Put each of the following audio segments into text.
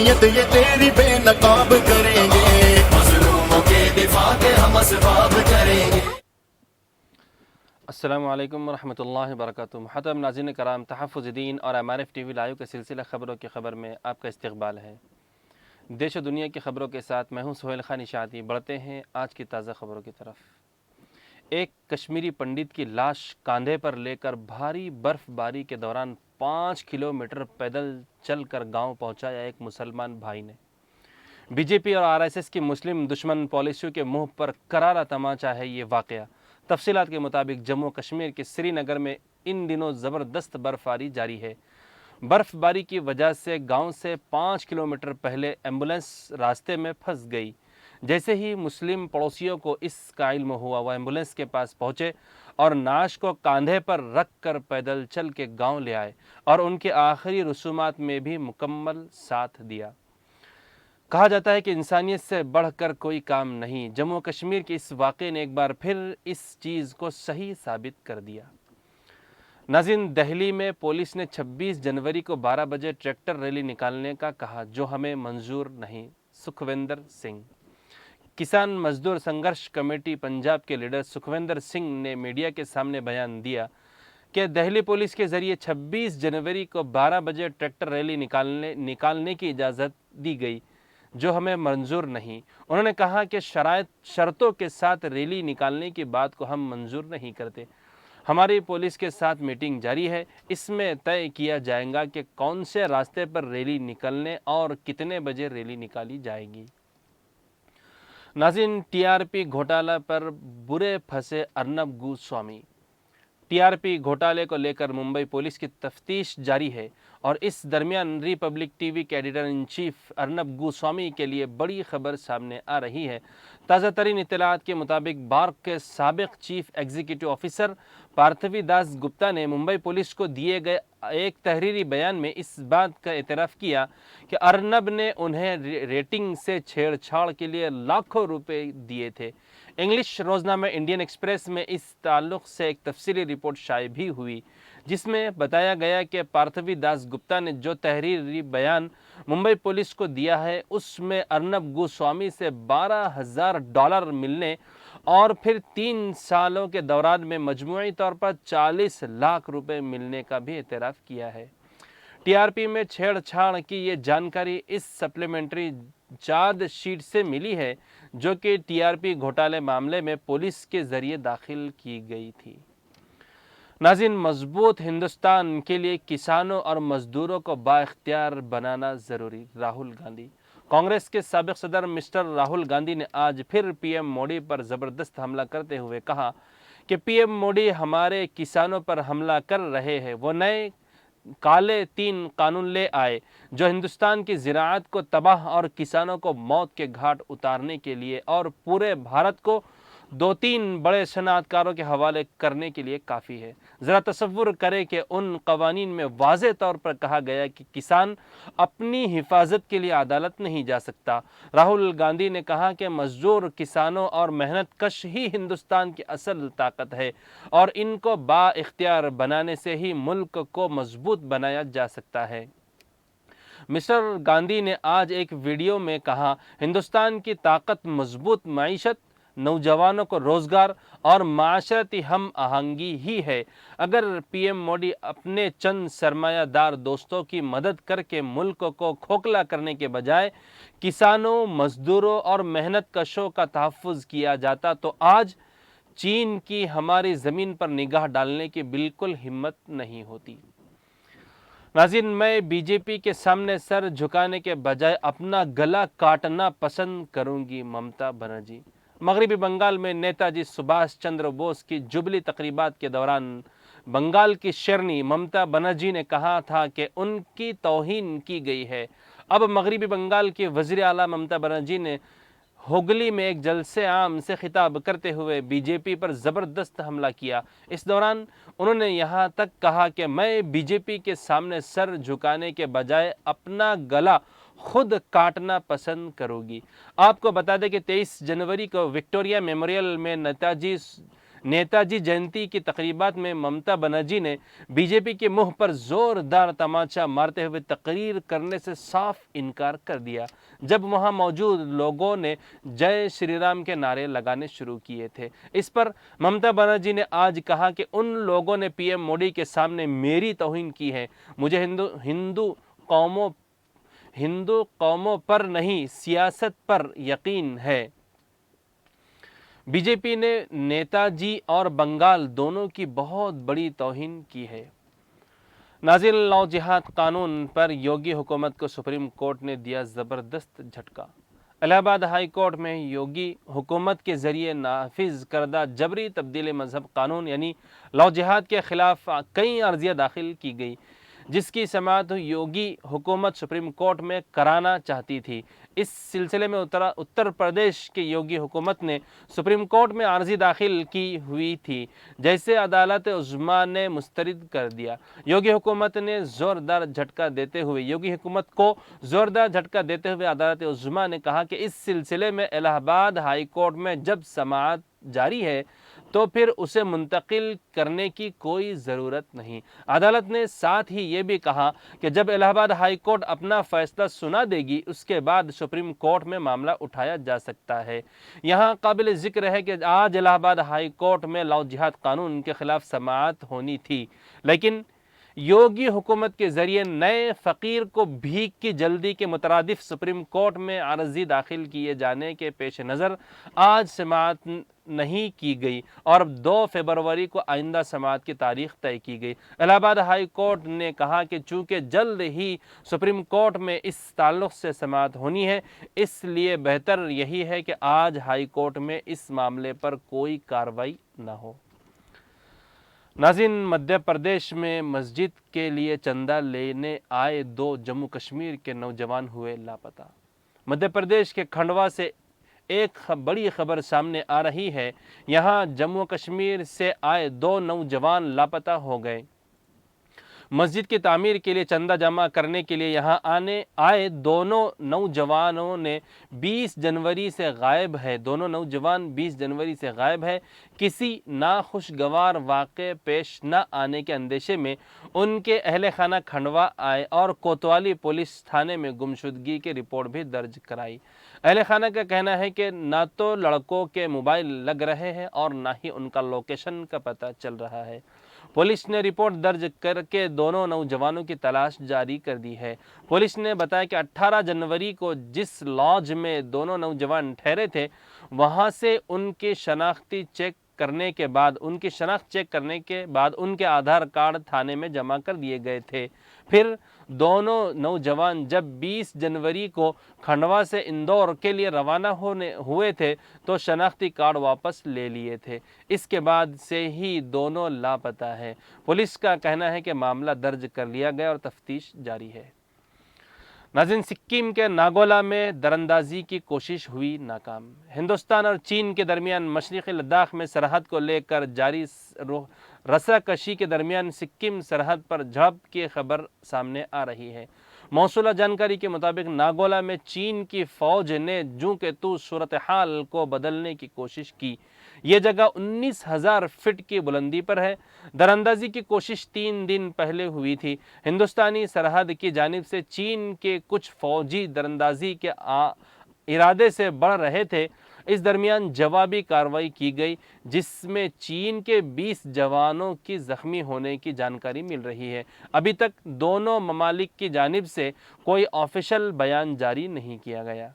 जमहूरियत ये तेरी बेनकाब करेंगे, मजलूमों के दिफा के हम असबाब करेंगे। अस्सलामु अलैकुम वरहमतुल्लाहि वबरकातुहू। मुहतरम नाज़रीन कराम, तहफ़्फ़ुज़ दीन और MRF TV लाइव के सिलसिला ख़बरों की ख़बर में आपका इस्तक़बाल है। देश और दुनिया की ख़बरों के साथ मैं हूँ सोहेल खान निशाती। बढ़ते हैं आज की ताज़ा ख़बरों की तरफ। एक कश्मीरी पंडित की लाश कांधे पर लेकर भारी बर्फ़बारी के दौरान 5 किलोमीटर पैदल चलकर गाँव पहुँचाया एक मुसलमान भाई ने। बीजेपी और RSS की मुस्लिम दुश्मन पॉलिसियों के मुंह पर करारा तमाचा है ये वाक़या। तफसीलात के मुताबिक जम्मू कश्मीर के श्रीनगर में इन दिनों ज़बरदस्त बर्फबारी जारी है। बर्फबारी की वजह से गांव से 5 किलोमीटर पहले एम्बुलेंस रास्ते में फंस गई। जैसे ही मुस्लिम पड़ोसियों को इसका इल्म हुआ, वह एम्बुलेंस के पास पहुंचे और नाश को कांधे पर रख कर पैदल चल के गाँव ले आए और उनके आखिरी रसूमात में भी मुकम्मल साथ दिया। कहा जाता है कि इंसानियत से बढ़कर कोई काम नहीं। जम्मू कश्मीर के इस वाक़े ने एक बार फिर इस चीज़ को सही साबित कर दिया। नाज़रीन, दिल्ली में पुलिस ने 26 जनवरी को 12 बजे ट्रैक्टर रैली निकालने का कहा, जो हमें मंजूर नहीं। सुखविंदर सिंह। किसान मजदूर संघर्ष कमेटी पंजाब के लीडर सुखविंदर सिंह ने मीडिया के सामने बयान दिया कि दिल्ली पुलिस के ज़रिए 26 जनवरी को 12 बजे ट्रैक्टर रैली निकालने की इजाज़त दी गई, जो हमें मंजूर नहीं। उन्होंने कहा कि शर्तों के साथ रैली निकालने की बात को हम मंजूर नहीं करते। हमारी पुलिस के साथ मीटिंग जारी है, इसमें तय किया जाएगा कि कौन से रास्ते पर रैली निकलने और कितने बजे रैली निकाली जाएगी। नाज़रीन, TRP घोटाला पर बुरे फंसे अर्नब गोस्वामी। TRP घोटाले को लेकर मुंबई पुलिस की तफ्तीश जारी है और इस दरमियान रिपब्लिक टीवी के editor in chief Arnab Goswami के लिए बड़ी खबर सामने आ रही है। ताज़ा तरीन इत्तलात के मुताबिक बार्क के साबिक chief executive officer Parthavi Das Gupta ने मुंबई पुलिस को दिए गए एक तहरीरी बयान में इस बात का एतराफ़ किया कि अर्नब ने उन्हें रेटिंग से छेड़छाड़ के लिए लाखों रुपए दिए थे। इंग्लिश रोज़नामा इंडियन एक्सप्रेस में इस ताल्लुक़ से एक तफसीली रिपोर्ट शाये भी हुई, जिसमें बताया गया कि पार्थवी दास गुप्ता ने जो तहरीरी बयान मुंबई पुलिस को दिया है, उसमें अर्नब गोस्वामी से $12,000 मिलने और फिर 3 सालों के दौरान में मजमूई तौर पर 40 लाख रुपए मिलने का भी एतराफ़ किया है। TRP में छेड़छाड़ की ये जानकारी इस सप्लीमेंट्री चार्जशीट से मिली है, जो कि TRP घोटाले मामले में पुलिस के ज़रिए दाखिल की गई थी। नाज़रीन, मजबूत हिंदुस्तान के लिए किसानों और मजदूरों को बाइख्तियार बनाना ज़रूरी। राहुल गांधी। कांग्रेस के साबिक़ सदर मिस्टर राहुल गांधी ने आज फिर PM मोदी पर ज़बरदस्त हमला करते हुए कहा कि PM मोदी हमारे किसानों पर हमला कर रहे हैं। वो नए काले 3 कानून ले आए जो हिंदुस्तान की ज़राअत को तबाह और किसानों को मौत के घाट उतारने के लिए और पूरे भारत को 2-3 बड़े सनअतकारों के हवाले करने के लिए काफ़ी है। ज़रा तसव्वुर करें कि उन कवानीन में वाज़े तौर पर कहा गया कि किसान अपनी हिफाजत के लिए अदालत नहीं जा सकता। राहुल गांधी ने कहा कि मजदूर, किसानों और मेहनत कश ही हिंदुस्तान की असल ताकत है और इनको बाइख्तियार बनाने से ही मुल्क को मजबूत बनाया जा सकता है। मिस्टर गांधी ने आज एक वीडियो में कहा, हिंदुस्तान की ताकत मजबूत मईशत, नौजवानों को रोज़गार और माशरती हम आहंगी ही है। अगर PM मोदी अपने चंद सरमायादार दोस्तों की मदद करके मुल्क को खोखला करने के बजाय किसानों, मजदूरों और मेहनत कशों का तहफ़्फ़ुज़ किया जाता, तो आज चीन की हमारी ज़मीन पर निगाह डालने की बिल्कुल हिम्मत नहीं होती। नाज़रीन, मैं BJP के सामने सर झुकाने के बजाय अपना गला काटना पसंद करूंगी। ममता बनर्जी। मगरबी बंगाल में नेताजी सुभाष चंद्र बोस की जुबली तकरीबात के दौरान बंगाल की शेरनी ममता बनर्जी ने कहा था कि उनकी तौहीन की गई है। अब मगरबी बंगाल की वज़ीर आला ममता बनर्जी ने हुगली में एक जलसे आम से खिताब करते हुए BJP पर ज़बरदस्त हमला किया। इस दौरान उन्होंने यहाँ तक कहा कि मैं BJP के सामने सर झुकाने के बजाय अपना गला खुद काटना पसंद करूँगी। आपको बता दें कि 23 जनवरी को विक्टोरिया मेमोरियल में नेताजी नेताजी जयंती की तकरीबात में ममता बनर्जी ने बीजेपी के मुंह पर जोरदार तमाचा मारते हुए तकरीर करने से साफ इनकार कर दिया जब वहां मौजूद लोगों ने जय श्री राम के नारे लगाने शुरू किए थे। इस पर ममता बनर्जी ने आज कहा कि उन लोगों ने पीएम मोदी के सामने मेरी तौहीन की है। मुझे हिंदू कौमों पर नहीं, सियासत पर यकीन है। बीजेपी ने नेताजी और बंगाल दोनों की बहुत बड़ी तौहीन की है। नाज़िल लव जिहाद कानून पर योगी हुकूमत को सुप्रीम कोर्ट ने दिया ज़बरदस्त झटका। इलाहाबाद हाई कोर्ट में योगी हुकूमत के ज़रिए नाफिज करदा जबरी तब्दील मजहब कानून यानी लव जिहाद के ख़िलाफ़ कई अर्जियाँ दाखिल की गई, जिसकी समाअत योगी हुकूमत सुप्रीम कोर्ट में कराना चाहती थी। इस सिलसिले में उत्तर प्रदेश की योगी हुकूमत ने सुप्रीम कोर्ट में अर्जी दाखिल की हुई थी, जैसे अदालत उज़्मा ने मुस्तरद कर दिया। योगी हुकूमत को ज़ोरदार झटका देते हुए अदालत उज़्मा ने कहा कि इस सिलसिले में इलाहाबाद हाई कोर्ट में जब समाअत जारी है तो फिर उसे मुंतकिल करने की कोई ज़रूरत नहीं। अदालत ने साथ ही ये भी कहा कि जब इलाहाबाद हाई कोर्ट अपना फ़ैसला सुना देगी उसके बाद सुप्रीम कोर्ट में मामला उठाया जा सकता है। यहाँ काबिल ज़िक्र है कि आज इलाहाबाद हाई कोर्ट में लव जिहाद कानून के ख़िलाफ़ समाअत होनी थी, लेकिन योगी हुकूमत के ज़रिए नए फ़कीर को भीख की जल्दी के मुतरादिफ सुप्रीम कोर्ट में अर्ज़ी दाखिल किए जाने के पेश नज़र आज समाअत नहीं की गई और 2 फरवरी को आइंदा समाअत की तारीख तय की गई। इलाहाबाद हाई कोर्ट ने कहा कि चूँकि जल्द ही सुप्रीम कोर्ट में इस ताल्लुक़ से समाअत होनी है, इसलिए बेहतर यही है कि आज हाई कोर्ट में इस मामले पर कोई कार्रवाई न हो। नाज़रीन, मध्य प्रदेश में मस्जिद के लिए चंदा लेने आए 2 जम्मू कश्मीर के नौजवान हुए लापता। मध्य प्रदेश के खंडवा से एक बड़ी खबर सामने आ रही है। यहाँ जम्मू कश्मीर से आए 2 नौजवान लापता हो गए। मस्जिद की तामीर के लिए चंदा जमा करने के लिए यहाँ आए दोनों नौजवानों ने 20 जनवरी से गायब है। दोनों नौजवान 20 जनवरी से गायब है। किसी नाखुशगवार वाक़े पेश न आने के अंदेशे में उनके अहले खाना खंडवा आए और कोतवाली पुलिस थाने में गुमशुदगी की रिपोर्ट भी दर्ज कराई। अहले खाना का कहना है कि ना तो लड़कों के मोबाइल लग रहे हैं और ना ही उनका लोकेशन का पता चल रहा है। पुलिस ने रिपोर्ट दर्ज करके दोनों नौजवानों की तलाश जारी कर दी है। पुलिस ने बताया कि 18 जनवरी को जिस लॉज में दोनों नौजवान ठहरे थे, वहां से उनकी शनाख्त चेक करने के बाद उनके आधार कार्ड थाने में जमा कर दिए गए थे। फिर दोनों नौजवान जब 20 जनवरी को खंडवा से इंदौर के लिए रवाना हुए थे तो शनाख्ती कार्ड वापस ले लिए थे। इसके बाद से ही दोनों लापता है। पुलिस का कहना है कि मामला दर्ज कर लिया गया और तफ्तीश जारी है। नाज़रीन, सिक्किम के नागोला में दरअंदाजी की कोशिश हुई नाकाम। हिंदुस्तान और चीन के दरमियान मशरक़ी लद्दाख में सरहद को लेकर जारी रस्साकशी के दरमियान सिक्किम सरहद पर झड़प की खबर सामने आ रही है। मौसूला जानकारी के मुताबिक नागोला में चीन की फ़ौज ने जूं के तू सूरत हाल को बदलने की कोशिश की। ये जगह 19,000 फीट की बुलंदी पर है। दरअंदाजी की कोशिश 3 दिन पहले हुई थी। हिंदुस्तानी सरहद की जानिब से चीन के कुछ फ़ौजी दरअंदाजी के इरादे से बढ़ रहे थे। इस दरमियान जवाबी कार्रवाई की गई, जिसमें चीन के 20 जवानों की ज़ख्मी होने की जानकारी मिल रही है। अभी तक दोनों ममालिक की जानिब से कोई ऑफिशियल बयान जारी नहीं किया गया।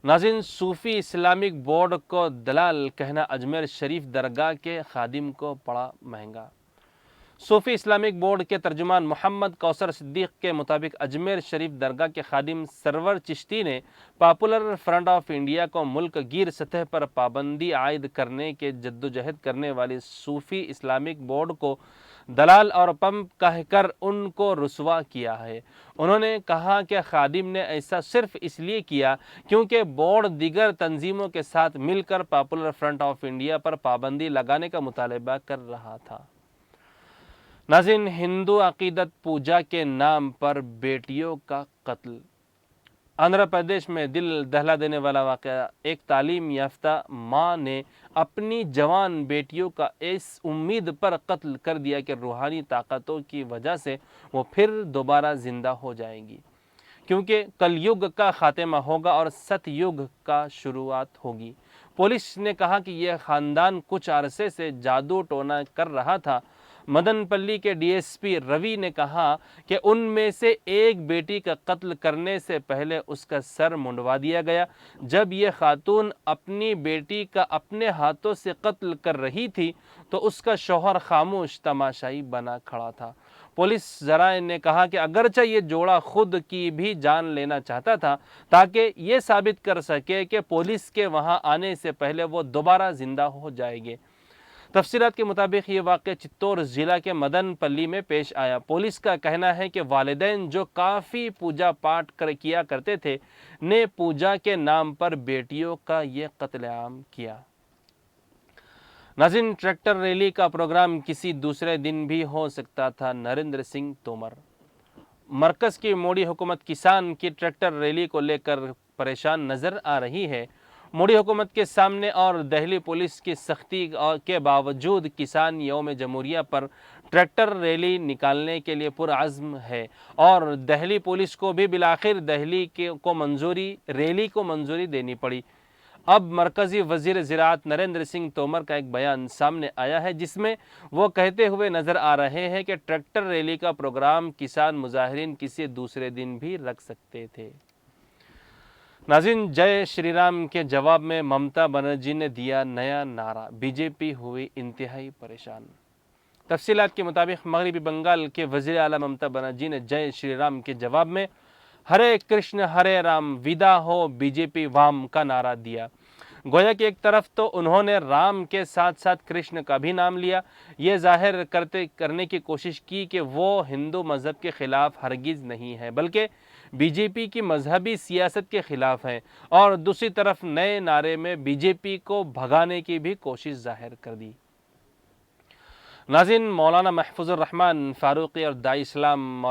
नाज़रीन, सूफ़ी इस्लामिक बोर्ड को दलाल कहना अजमेर शरीफ दरगाह के खादिम को पड़ा महंगा। सूफ़ी इस्लामिक बोर्ड के तर्जुमान मोहम्मद कौसर सिद्दीक़ के मुताबिक अजमेर शरीफ दरगाह के खादिम सरवर चिश्ती ने पॉपुलर फ्रंट ऑफ इंडिया को मुल्क गिर सतह पर पाबंदी आयद करने के जद्दोजहद करने वाली सूफ़ी इस्लामिक बोर्ड को दलाल और पंप कहकर उनको रुसवा किया है। उन्होंने कहा कि खादिम ने ऐसा सिर्फ इसलिए किया क्योंकि बोर्ड दीगर तंजीमों के साथ मिलकर पॉपुलर फ्रंट ऑफ इंडिया पर पाबंदी लगाने का मुतालबा कर रहा था। नाज़रीन, हिंदू अक़ीदत पूजा के नाम पर बेटियों का कत्ल। आंध्र प्रदेश में दिल दहला देने वाला वाक़या। एक तालीम याफ्ता माँ ने اپنی جوان بیٹیوں کا اس امید پر قتل کر دیا کہ روحانی طاقتوں کی وجہ سے وہ پھر دوبارہ زندہ ہو جائیں گی، کیونکہ کل یگ کا خاتمہ ہوگا اور ست یگ کا شروعات ہوگی۔ پولیس نے کہا کہ یہ خاندان کچھ عرصے سے جادو ٹونا کر رہا تھا۔ مدن پلی کے ڈی ایس پی روی نے کہا کہ ان میں سے ایک بیٹی کا قتل کرنے سے پہلے اس کا سر منڈوا دیا گیا۔ جب یہ خاتون اپنی بیٹی کا اپنے ہاتھوں سے قتل کر رہی تھی تو اس کا شوہر خاموش تماشائی بنا کھڑا تھا۔ پولیس ذرائع نے کہا کہ اگرچہ یہ جوڑا خود کی بھی جان لینا چاہتا تھا تاکہ یہ ثابت کر سکے کہ پولیس کے وہاں آنے سے پہلے وہ دوبارہ زندہ ہو جائیں گے۔ تفصیلات کے مطابق یہ واقعہ چتور ضلع کے مدن پلی میں پیش آیا۔ پولیس کا کہنا ہے کہ والدین جو کافی پوجا پاٹ کیا کرتے تھے نے پوجا کے نام پر بیٹیوں کا یہ قتل عام کیا۔ ناظرین، ٹریکٹر ریلی کا پروگرام کسی دوسرے دن بھی ہو سکتا تھا، نریندر سنگھ تومر۔ مرکز کی موڈی حکومت کسان کی ٹریکٹر ریلی کو لے کر پریشان نظر آ رہی ہے۔ موڈی حکومت کے سامنے اور دہلی پولیس کی سختی کے باوجود کسان یوم جمہوریہ پر ٹریکٹر ریلی نکالنے کے لیے پرعزم ہے اور دہلی پولیس کو بھی بالآخر ریلی کو منظوری دینی پڑی۔ اب مرکزی وزیر زراعت نریندر سنگھ تومر کا ایک بیان سامنے آیا ہے جس میں وہ کہتے ہوئے نظر آ رہے ہیں کہ ٹریکٹر ریلی کا پروگرام کسان مظاہرین کسی دوسرے دن بھی رکھ سکتے تھے۔ ناظرین، جے شری رام کے جواب میں ممتا بنرجی نے دیا نیا نعرہ، بی جے پی ہوئی انتہائی پریشان۔ تفصیلات کے مطابق مغربی بنگال کے وزیر اعلیٰ ممتا بنرجی نے جے شری رام کے جواب میں ہرے کرشن ہرے رام ودا ہو بی جے پی وام کا نعرہ دیا۔ گویا کہ ایک طرف تو انہوں نے رام کے ساتھ ساتھ کرشن کا بھی نام لیا، یہ ظاہر کرنے کی کوشش کی کہ وہ ہندو مذہب کے خلاف ہرگز نہیں ہے بلکہ بی جے پی کی مذہبی سیاست کے خلاف ہیں، اور دوسری طرف نئے نعرے میں بی جے پی کو بھگانے کی بھی کوشش ظاہر کر دی۔ ناظرین، مولانا محفوظ الرحمن فاروقی اور داعی اسلام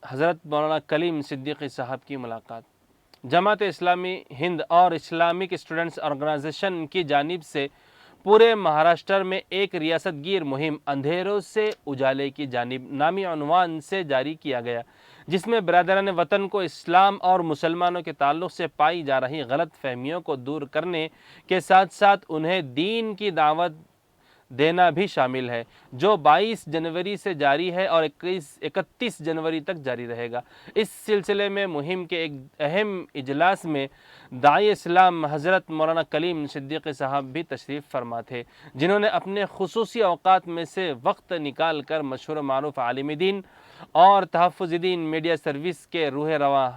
حضرت مولانا کلیم صدیقی صاحب کی ملاقات۔ جماعت اسلامی ہند اور اسلامک اسٹوڈنٹس آرگنائزیشن کی جانب سے پورے مہاراشٹر میں ایک ریاست گیر مہم اندھیروں سے اجالے کی جانب نامی عنوان سے جاری کیا گیا، جس میں برادران وطن کو اسلام اور مسلمانوں کے تعلق سے پائی جا رہی غلط فہمیوں کو دور کرنے کے ساتھ ساتھ انہیں دین کی دعوت دینا بھی شامل ہے، جو 22 جنوری سے جاری ہے اور 31 جنوری تک جاری رہے گا۔ اس سلسلے میں مہم کے ایک اہم اجلاس میں داعی اسلام حضرت مولانا کلیم صدیقی صاحب بھی تشریف فرما تھے، جنہوں نے اپنے خصوصی اوقات میں سے وقت نکال کر مشہور و معروف عالم دین اور تحفظ دین میڈیا سروس کے روح رواں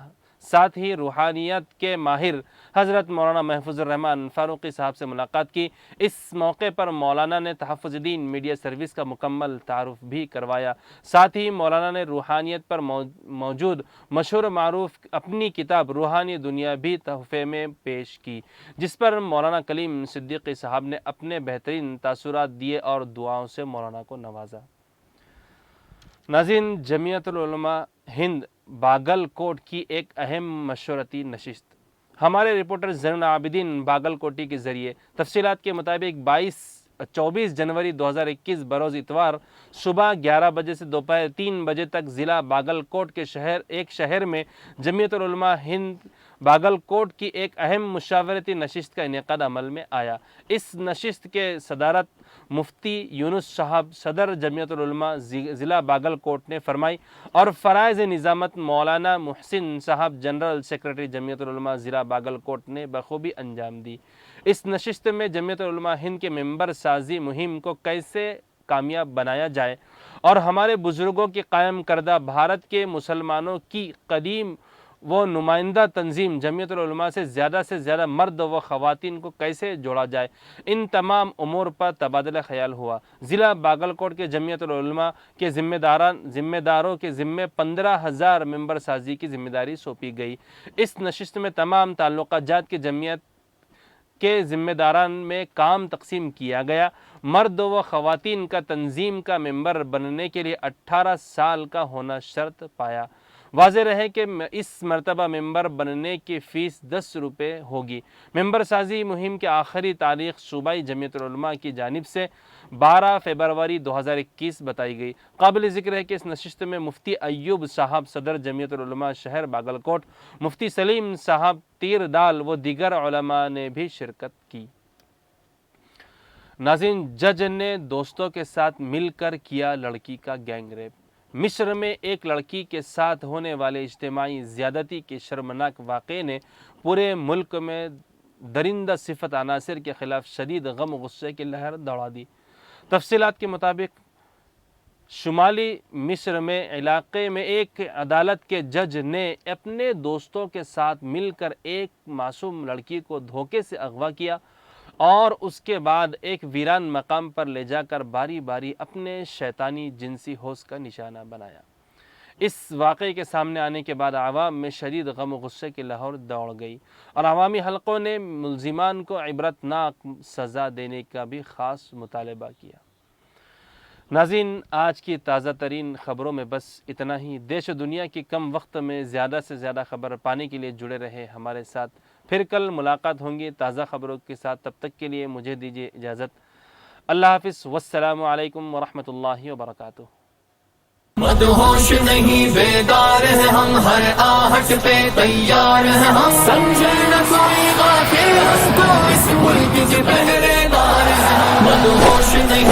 ساتھ ہی روحانیت کے ماہر حضرت مولانا محفوظ الرحمن فاروقی صاحب سے ملاقات کی۔ اس موقع پر مولانا نے تحفظ دین میڈیا سروس کا مکمل تعارف بھی کروایا، ساتھ ہی مولانا نے روحانیت پر موجود مشہور معروف اپنی کتاب روحانی دنیا بھی تحفے میں پیش کی، جس پر مولانا کلیم صدیقی صاحب نے اپنے بہترین تاثرات دیے اور دعاؤں سے مولانا کو نوازا۔ ناظرین، جمعیت العلماء ہند باگل کوٹ کی ایک اہم مشورتی نشست۔ ہمارے رپورٹر زین العابدین باگل کوٹی کے ذریعے تفصیلات کے مطابق 24 جنوری 2021 بروز اتوار صبح 11 بجے سے دوپہر 3 بجے تک ضلع باگل کوٹ کے ایک شہر میں جمعیت العلماء ہند باگل کوٹ کی ایک اہم مشاورتی نشست کا انعقاد عمل میں آیا۔ اس نشست کے صدارت مفتی یونس صاحب صدر جمعیت العلماء ضلع باگل کوٹ نے فرمائی اور فرائض نظامت مولانا محسن صاحب جنرل سیکرٹری جمعیت العلماء ضلع باگل کوٹ نے بخوبی انجام دی۔ اس نشست میں جمعیت العلماء ہند کے ممبر سازی مہم کو کیسے کامیاب بنایا جائے اور ہمارے بزرگوں کی قائم کردہ بھارت کے مسلمانوں کی قدیم وہ نمائندہ تنظیم جمعیت العلماء سے زیادہ مرد و خواتین کو کیسے جوڑا جائے، ان تمام امور پر تبادلہ خیال ہوا۔ ضلع باگل کوٹ کے جمعیت العلماء کے ذمہ داروں کے ذمے 15,000 ممبر سازی کی ذمہ داری سونپی گئی۔ اس نشست میں تمام تعلقہ جات کے جمعیت کے ذمہ داران میں کام تقسیم کیا گیا۔ مرد و خواتین کا تنظیم کا ممبر بننے کے لیے 18 سال کا ہونا شرط پایا۔ واضح رہے کہ اس مرتبہ ممبر بننے کی فیس 10 روپے ہوگی۔ ممبر سازی مہم کی آخری تاریخ صوبائی جمعیت العلماء کی جانب سے 12 فروری 2021 بتائی گئی۔ قابل ذکر ہے کہ اس نشست میں مفتی ایوب صاحب صدر جمعیت العلماء شہر باگلکوٹ، مفتی سلیم صاحب تیردال و دیگر علماء نے بھی شرکت کی۔ ناظرین، جج نے دوستوں کے ساتھ مل کر کیا لڑکی کا گینگ ریپ۔ مصر میں ایک لڑکی کے ساتھ ہونے والے اجتماعی زیادتی کے شرمناک واقعے نے پورے ملک میں درندہ صفت عناصر کے خلاف شدید غم و غصے کی لہر دوڑا دی۔ تفصیلات کے مطابق شمالی مصر میں علاقے میں ایک عدالت کے جج نے اپنے دوستوں کے ساتھ مل کر ایک معصوم لڑکی کو دھوکے سے اغوا کیا اور اس کے بعد ایک ویران مقام پر لے جا کر باری باری اپنے شیطانی جنسی حوص کا نشانہ بنایا۔ اس واقعے کے سامنے آنے کے بعد عوام میں شدید غم و غصے کی لہر دوڑ گئی اور عوامی حلقوں نے ملزمان کو عبرتناک سزا دینے کا بھی خاص مطالبہ کیا۔ ناظرین، آج کی تازہ ترین خبروں میں بس اتنا ہی۔ دیش و دنیا کی کم وقت میں زیادہ سے زیادہ خبر پانے کے لیے جڑے رہے ہمارے ساتھ۔ پھر کل ملاقات ہوں گی تازہ خبروں کے ساتھ، تب تک کے لیے مجھے دیجیے اجازت۔ اللہ حافظ، والسلام علیکم ورحمۃ اللہ وبرکاتہ۔ مدہوش نہیں بیدار ہیں ہم، ہر آہٹ پہ تیار ہیں ہم، سمجھے نہ کوئی غافل ہم کو اس ملک کے پہرے دار ہیں ہم۔ مدہوش نہیں